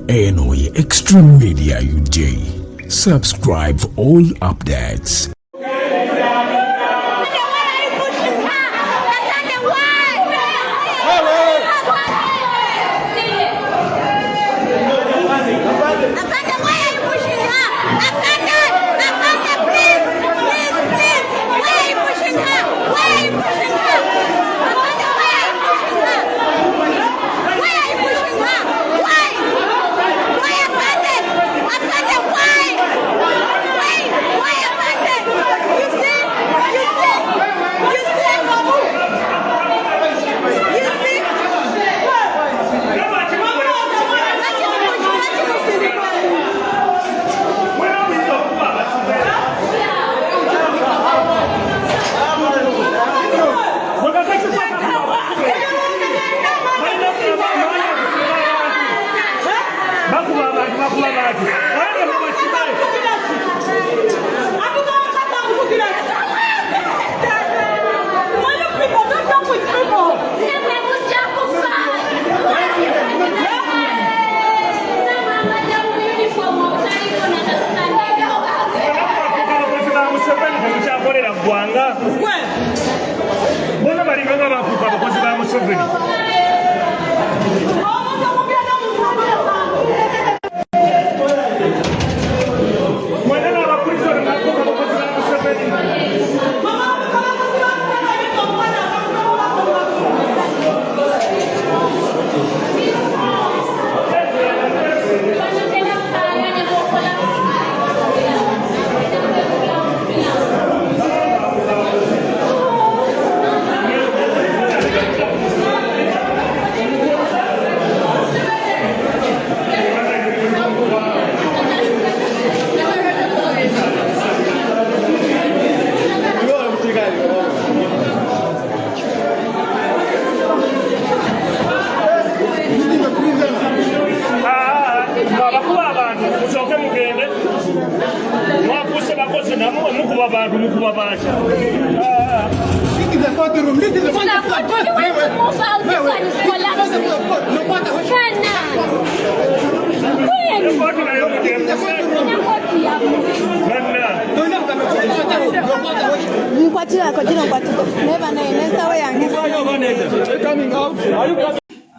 Enoye Extreme Media UJ. Subscribe for all updates.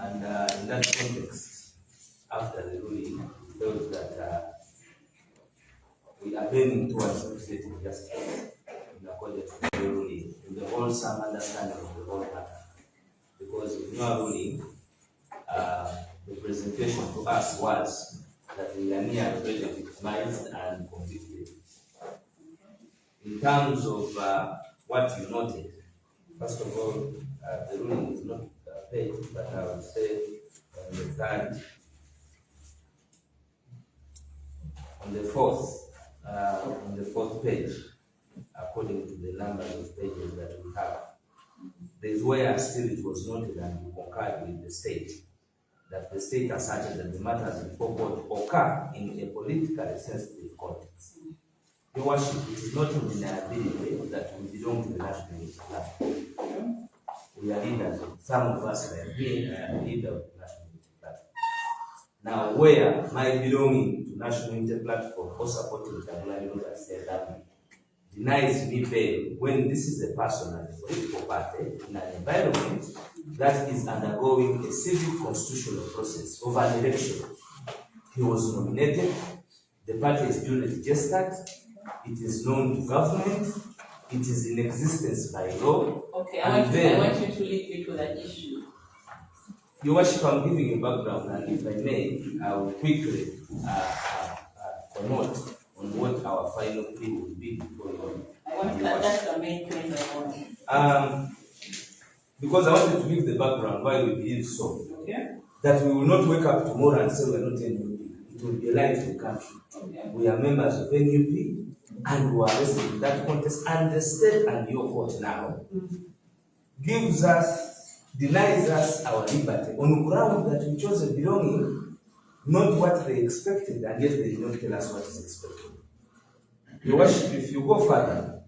And in that context, after the ruling, we felt that we are bending towards restorative justice in accordance with the ruling, with the wholesome understanding of the whole matter. Because in your ruling, the presentation to us was that we are near victimized and convicted. In terms of what you noted, first of all, the ruling is not paid, but I would say on the fourth page, according to the numbers of pages that we have, there is where still it was noted and we concurred with the state that the state asserted that the matters before court occur in a politically sensitive context. Your Worship, it is not in the ability that we belong to the national unity platform. We are leaders. Some of us are being leader of the national unity platform. Now, where my belonging to national unity platform or supporting the denies me bail when this is a personal political party in an environment that is undergoing a civil constitutional process of an election. He was nominated, the party is duly registered, it is known to government, it is in existence by law. Okay, I want you to lead me to that issue. Your Worship, I'm giving you background, and if I may, I will quickly promote on what our final plea will be before you. I want that's the main point I want. Because I wanted to give the background why we believe so. Okay. That we will not wake up tomorrow and say we are not NUP. It will be a lie to the country. Okay. We are members of NUP and we are arrested in that contest, and the state and your court now denies us our liberty on ground that we chose a belonging, not what they expected, and yet they did not tell us what is expected. Your Worship, if you go further,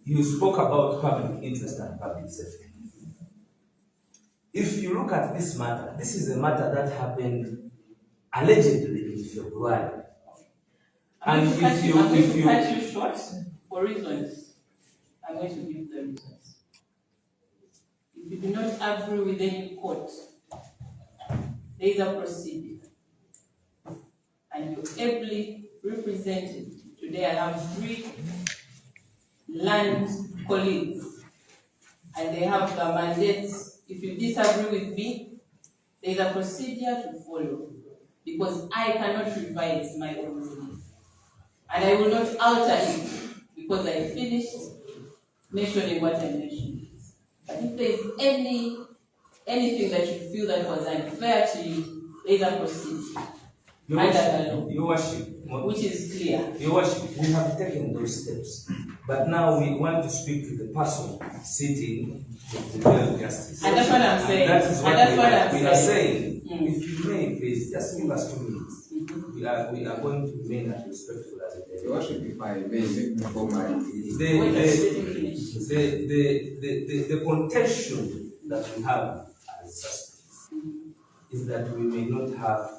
you spoke about public interest and public safety. if you look at this matter, this is a matter that happened allegedly in February. I'm going to cut you short for reasons. I'm going to give the reasons. If you do not agree with any court, there is a procedure. And you're ably represented. Today I have 3 land colleagues, and they have the mandate. If you disagree with me, there is a procedure to follow, because I cannot revise my own ruling. And I will not alter it because I finished mentioning what I mentioned. But if there is anything that you feel that was unfair to you, there is a procedure under the law, Your Worship, which is clear. Your Worship, we have taken those steps, but now we want to speak to the person sitting with the real justice. And that's what I'm saying. And that is what we are saying. If you may, please, just give us 2 minutes. We are going to remain as respectful as it is. Your Worship, if I may, before my... The contention that we have as suspects is that we may not have,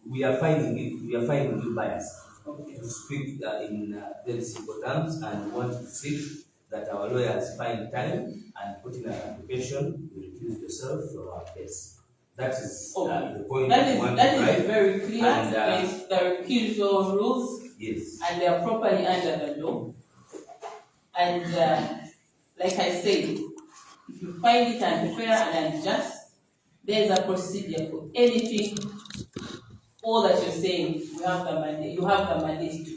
we are finding you biased. Okay. To speak in very simple terms, and we want to seek that our lawyers find time and put in an application to recuse yourself from our case. That is the point. That is very clear. And it's the recusal rules. Yes. And they are properly under the law. And like I said, if you find it unfair and unjust, there is a procedure for anything. All that you're saying, you have the mandate to do.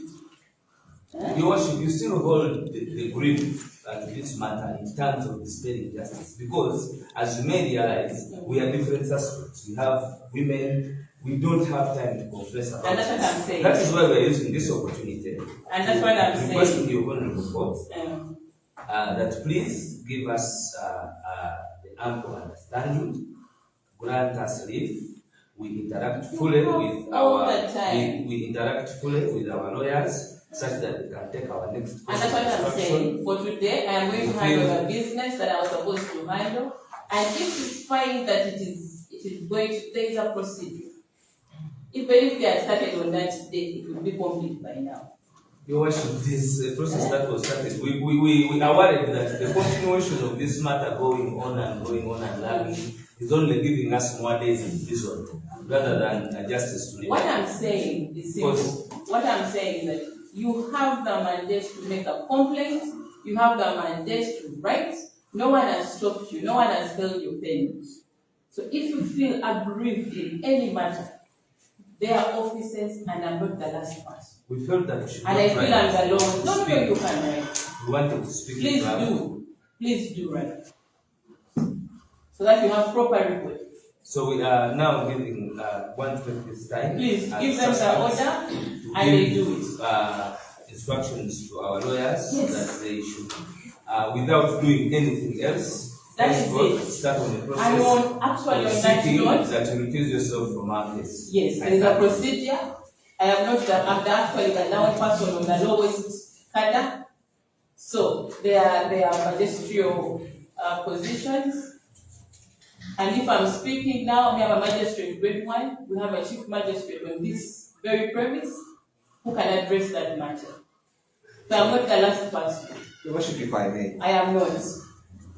Your Worship, you still hold the grief to this matter in terms of dispelling justice, because as you may realize, we are different suspects. We have women. We don't have time to confess about and that's what I'm saying. That is why we are using this opportunity. And that's what I'm saying. Requesting your honorable court that please give us the ample understanding, grant us leave. We interact fully with our lawyers, such that we can take our next. And that's what I'm saying. For today, I am going to handle the business that I was supposed to handle. And if you find that it is going to, there is a procedure. Even if they had started on that day, it would be complete by now. Your Worship, this process that was started, we are worried that the continuation of this matter going on and lagging is only giving us more days in prison rather than justice to live. What I'm saying is simple. What I'm saying is that you have the mandate to make a complaint, you have the mandate to write. No one has stopped you, no one has held your pen. So if you feel aggrieved in any matter, there are officers, and I'm not the last person. We felt that you should. And I feel I'm alone. No, you can write. We wanted to speak. Please do write. So that you have proper report. So we are now giving 120 time. Please give them the order, and they do it. Instructions to our lawyers that they should, without doing anything else. That is it. Start on the process. I want actually on that note that you recuse yourself from our case. Yes, there is a procedure. I'm actually the loud person on the lowest cadre. So there are magisterial positions. And if I'm speaking now, we have a magistrate grade 1. We have a chief magistrate on this very premise who can address that matter. So I'm not the last person. Your Worship, if I may. I am not.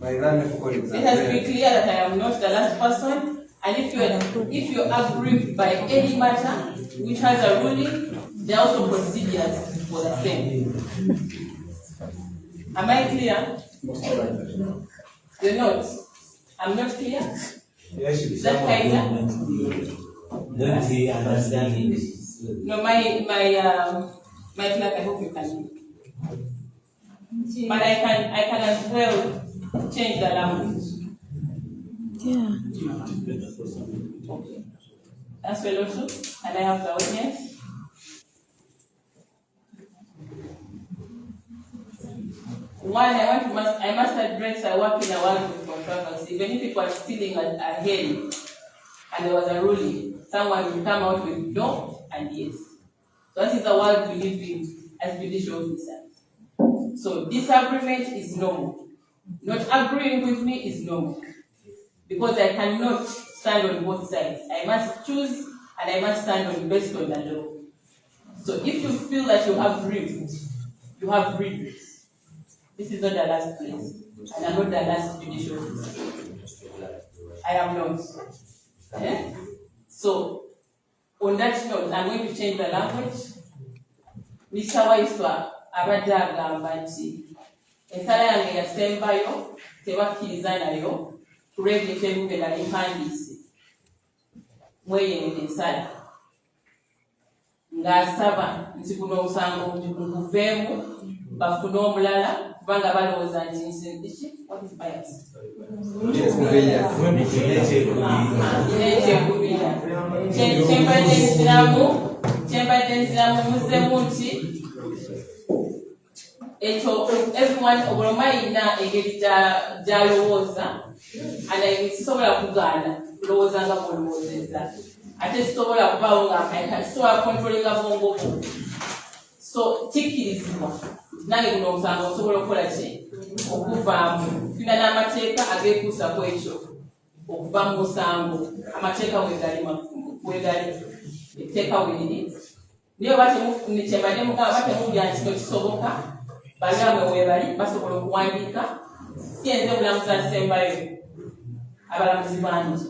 My honorable colleagues. Let us be clear that I am not the last person, and if you are aggrieved by any matter which has a ruling, there are also procedures for the same. Am I clear? You're not. I'm not clear. Is that clear? Don't he understand it? No, my clerk, I hope you can. But I can as well change the language. Yeah. Okay. That's well also. And I have the audience. One, I must address I work in a world of controversy. Even if people are stealing a hen and there was a ruling, someone will come out with no and yes. So that is the world we live in as judicial officers. So disagreement is normal. Not agreeing with me is normal. because I cannot stand on both sides. I must choose and I must stand on based on the law. So if you feel that you have grieved, you have grieved. This is not the last place, and I'm not the last judicial officer. I am not. Eh? So, on that note, I'm going to change the language. Mr. Waiswa abadde agamba nti ensala yange yasembayo tebakkiriza nayo kulw'ebyo ekyebube nali mpandiise mweyenge ensala ng'asaba nti guno omusango guveemu bafune omulala kubanga balowooza nti nsindiki what is bias? Kyembadde nsiramu muzzemu nti ekyo everyone obuloma ayina engeri gy'alowooza and sisobola kugaana kulowooza nga bw'olowoozezza ate sisobola kubaawo nga sisobola kontrolinga bwongo bwo so kikkirizibwa nange guno omusango osobola okukola ki okuvaamu tulina n'amateeka ageekuusako ekyo okuva mu musango amateeka wegali etteeka weriri naye oba kyembadde mugamba batemulya nti kino kisoboka balabwe webali basobola okuwandiika si enze bulamuzi alisembayo abalamuzi bangi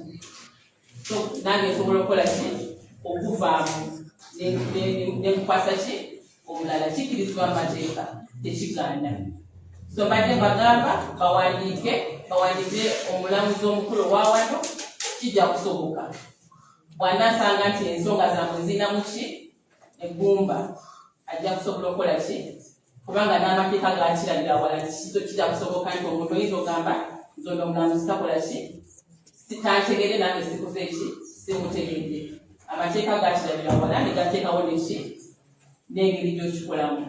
so nange nsobola okukola ki okuvaamu nekukwasa ki omulala kikkirizibwa mu mateeka tekigaana so mbadde mbagamba bawandiike omulamuzi omukulu owa wano kijja kusoboka bw'anaasanga nti ensonga zammwe zirinamu ki eggumba ajja kusobola okukola ki kubanga n'amateeka gakiragira wala kizo kijja kusoboka nti omuntu oyinza ogamba nzonda omulamuzi takola ki tantegedde nange sikuze ki simutegedde amateeka gakiragira wala ne gateekawo neki n'engeri gy'okikolamu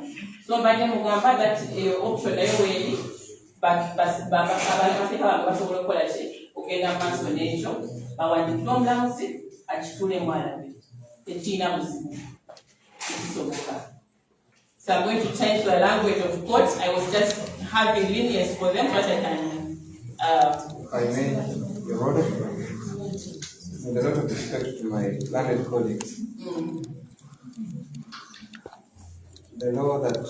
so mbadde mugamba that option nayo weeri amateeka bange basobola okukola ki okugenda maaso n'ekyo bawandikire omulamuzi akituulemu alabe tekirina buzibu tekisoboka. So I'm going to change the language of court. I was just having lenience for them, but I can. I may, Your Honor, with a lot of respect to my learned colleagues, the law that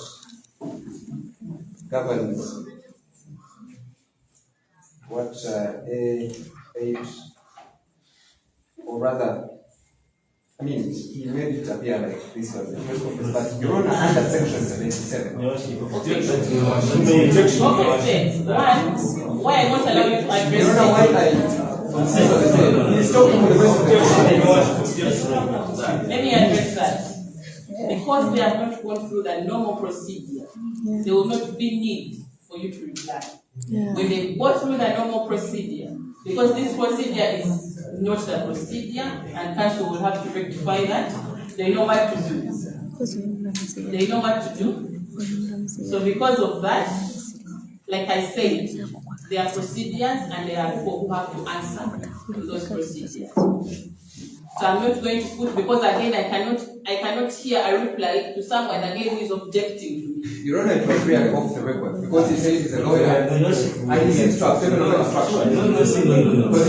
governs what A8, or rather, I mean, he made it appear like this was the first conference, but Your Honor, under section 77. Why I won't allow you to address Your Honor, why he's talking for the rest of the Let me address that. Because they have not gone through the normal procedure, there will not be need for you to reply. When they go through the normal procedure, because this procedure is not the procedure, and council will have to rectify that. They know what to do. They know what to do. So because of that, like I said, there are procedures and there are people who have to answer to those procedures. So I'm not going to put, because again I cannot hear a reply to someone again who is objecting to me. Your Honor, it was really off the record because he says he's a lawyer and he seems to have taken over instructions. Because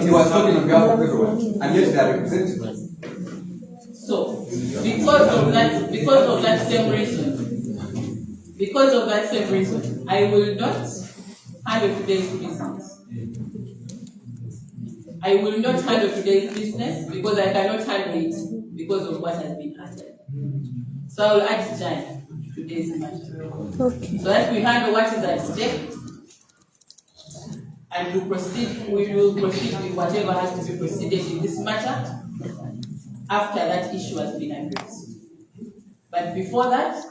he was talking on behalf of everyone, and yet they are represented. So because of that same reason, I will not handle today's business. I will not handle today's business because I cannot handle it because of what has been handled. So I will adjourn today's matter. Okay. So that we handle what is at stake and we will proceed with whatever has to be proceeded in this matter after that issue has been addressed. But before that,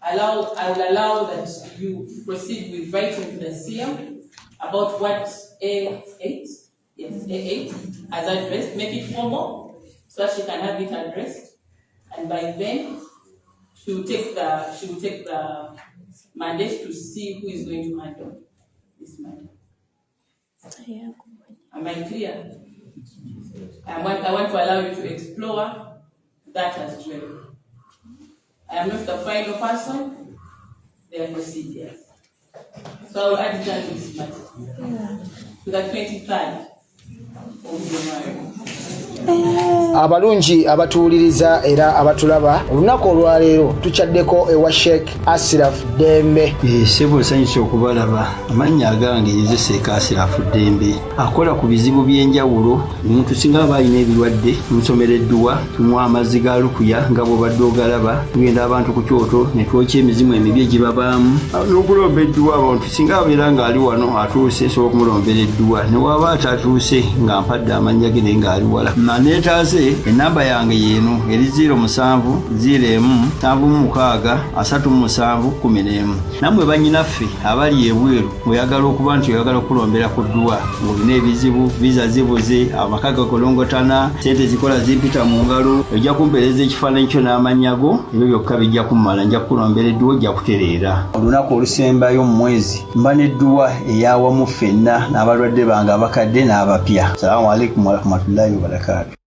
I will allow that you proceed with writing to the CM about what A8 has addressed, make it formal so that she can have it addressed, and by then she will take the mandate to see who is going to handle this matter. Am I clear? I want to allow you to explore that as well. I am not the final person, there are procedures. So I will adjourn this matter to the 23rd. Abalungi abatuuliriza era abatulaba olunaku olwaleero tukyaddeko ewa Sheikh Ashraf Dembe. Sebo sanyusa okubalaba. Amannya agange Yezeseeka Ashraf Dembe akola ku bizibu by'enjawulo. Omuntu singa aba alina ebirwadde musomereddwa tunywa amazzi ga lukuya nga bw'obadde ogalaba tugenda abantu ku kyoto ne twokya emizimu emibi egibabaamu n'okulomba edduwa abantu singa abeera ng'ali wano atuuse nsobola okumulombera edduwa ne waba atatuuse nga mpadde amannya ge naye ng'ali wala neetaase enamba yange yeeno eri 0707763711 nammwe bannyinaffe abali ebweru oyagala okuba nti oyagala okulombera ku dduwa ng'olina ebizibu viza zibuze amaka gakolongotana sente zikola zimpita mu ngalo ojja kumpeereza ekifaananyi kyo n'amannya go ebyo byokka bijja kummala nja kukulombera edduwa ojja kutereera olunaku olusembayo mu mwezi mba n'edduwa eyawamu ffenna n'abalwadde bange abakadde n'abapya. Salaamu alaikum warahmatullahi wabarakatuh.